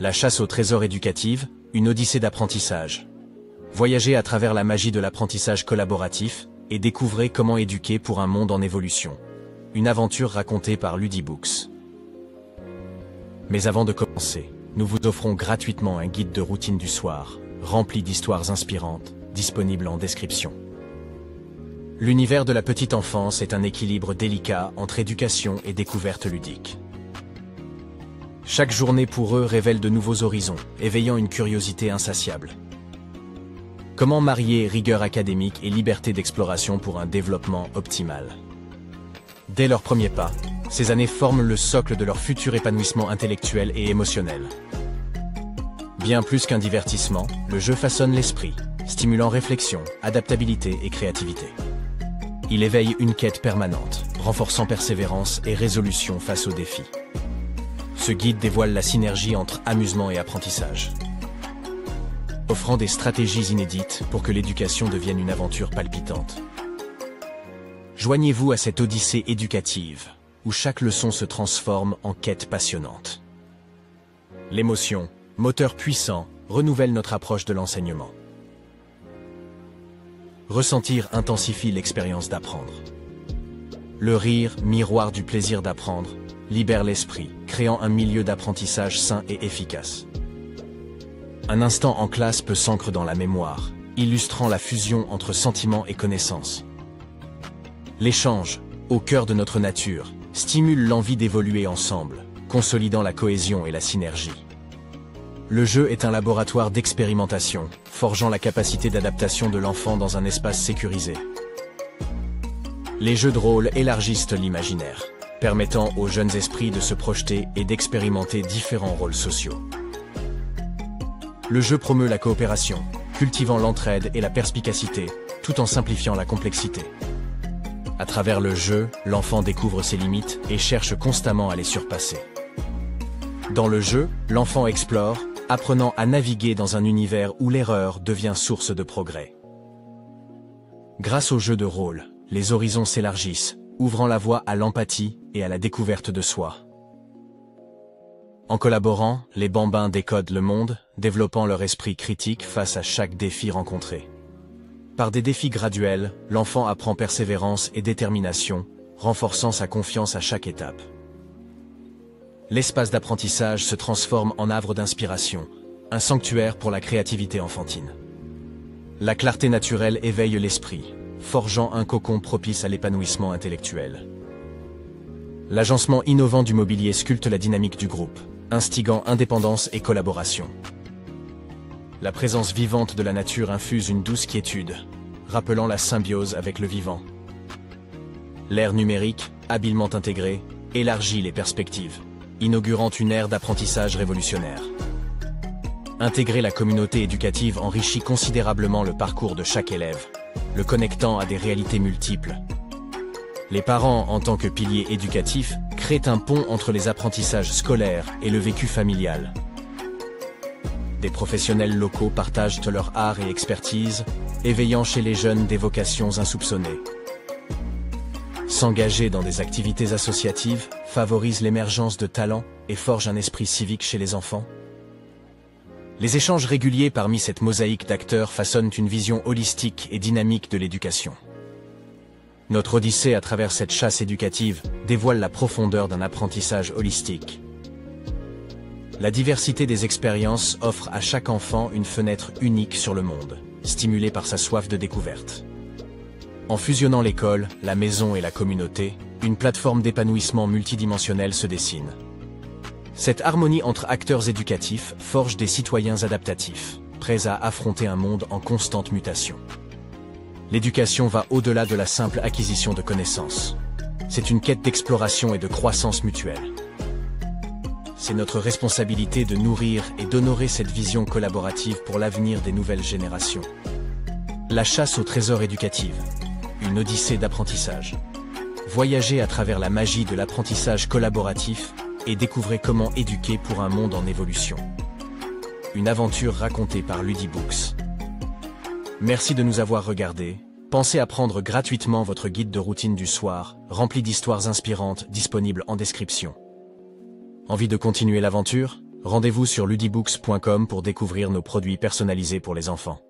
La chasse au trésor éducative, une odyssée d'apprentissage. Voyagez à travers la magie de l'apprentissage collaboratif et découvrez comment éduquer pour un monde en évolution. Une aventure racontée par Ludibooks. Mais avant de commencer, nous vous offrons gratuitement un guide de routine du soir, rempli d'histoires inspirantes, disponible en description. L'univers de la petite enfance est un équilibre délicat entre éducation et découverte ludique. Chaque journée pour eux révèle de nouveaux horizons, éveillant une curiosité insatiable. Comment marier rigueur académique et liberté d'exploration pour un développement optimal? Dès leurs premiers pas, ces années forment le socle de leur futur épanouissement intellectuel et émotionnel. Bien plus qu'un divertissement, le jeu façonne l'esprit, stimulant réflexion, adaptabilité et créativité. Il éveille une quête permanente, renforçant persévérance et résolution face aux défis. Ce guide dévoile la synergie entre amusement et apprentissage, offrant des stratégies inédites pour que l'éducation devienne une aventure palpitante. Joignez-vous à cette odyssée éducative, où chaque leçon se transforme en quête passionnante. L'émotion, moteur puissant, renouvelle notre approche de l'enseignement. Ressentir intensifie l'expérience d'apprendre. Le rire, miroir du plaisir d'apprendre, libère l'esprit, créant un milieu d'apprentissage sain et efficace. Un instant en classe peut s'ancrer dans la mémoire, illustrant la fusion entre sentiments et connaissances. L'échange, au cœur de notre nature, stimule l'envie d'évoluer ensemble, consolidant la cohésion et la synergie. Le jeu est un laboratoire d'expérimentation, forgeant la capacité d'adaptation de l'enfant dans un espace sécurisé. Les jeux de rôle élargissent l'imaginaire, permettant aux jeunes esprits de se projeter et d'expérimenter différents rôles sociaux. Le jeu promeut la coopération, cultivant l'entraide et la perspicacité, tout en simplifiant la complexité. À travers le jeu, l'enfant découvre ses limites et cherche constamment à les surpasser. Dans le jeu, l'enfant explore, apprenant à naviguer dans un univers où l'erreur devient source de progrès. Grâce au jeu de rôle, les horizons s'élargissent, ouvrant la voie à l'empathie et à la découverte de soi. En collaborant, les bambins décodent le monde, développant leur esprit critique face à chaque défi rencontré. Par des défis graduels, l'enfant apprend persévérance et détermination, renforçant sa confiance à chaque étape. L'espace d'apprentissage se transforme en havre d'inspiration, un sanctuaire pour la créativité enfantine. La clarté naturelle éveille l'esprit, forgeant un cocon propice à l'épanouissement intellectuel. L'agencement innovant du mobilier sculpte la dynamique du groupe, instiguant indépendance et collaboration. La présence vivante de la nature infuse une douce quiétude, rappelant la symbiose avec le vivant. L'ère numérique, habilement intégrée, élargit les perspectives, inaugurant une ère d'apprentissage révolutionnaire. Intégrer la communauté éducative enrichit considérablement le parcours de chaque élève, le connectant à des réalités multiples. Les parents, en tant que piliers éducatifs, créent un pont entre les apprentissages scolaires et le vécu familial. Des professionnels locaux partagent leur art et expertise, éveillant chez les jeunes des vocations insoupçonnées. S'engager dans des activités associatives favorise l'émergence de talents et forge un esprit civique chez les enfants. Les échanges réguliers parmi cette mosaïque d'acteurs façonnent une vision holistique et dynamique de l'éducation. Notre odyssée à travers cette chasse éducative dévoile la profondeur d'un apprentissage holistique. La diversité des expériences offre à chaque enfant une fenêtre unique sur le monde, stimulée par sa soif de découverte. En fusionnant l'école, la maison et la communauté, une plateforme d'épanouissement multidimensionnel se dessine. Cette harmonie entre acteurs éducatifs forge des citoyens adaptatifs, prêts à affronter un monde en constante mutation. L'éducation va au-delà de la simple acquisition de connaissances. C'est une quête d'exploration et de croissance mutuelle. C'est notre responsabilité de nourrir et d'honorer cette vision collaborative pour l'avenir des nouvelles générations. La chasse au trésor éducatif, une odyssée d'apprentissage. Voyagez à travers la magie de l'apprentissage collaboratif et découvrez comment éduquer pour un monde en évolution. Une aventure racontée par Ludibooks. Merci de nous avoir regardés. Pensez à prendre gratuitement votre guide de routine du soir, rempli d'histoires inspirantes, disponible en description. Envie de continuer l'aventure? Rendez-vous sur ludibooks.com pour découvrir nos produits personnalisés pour les enfants.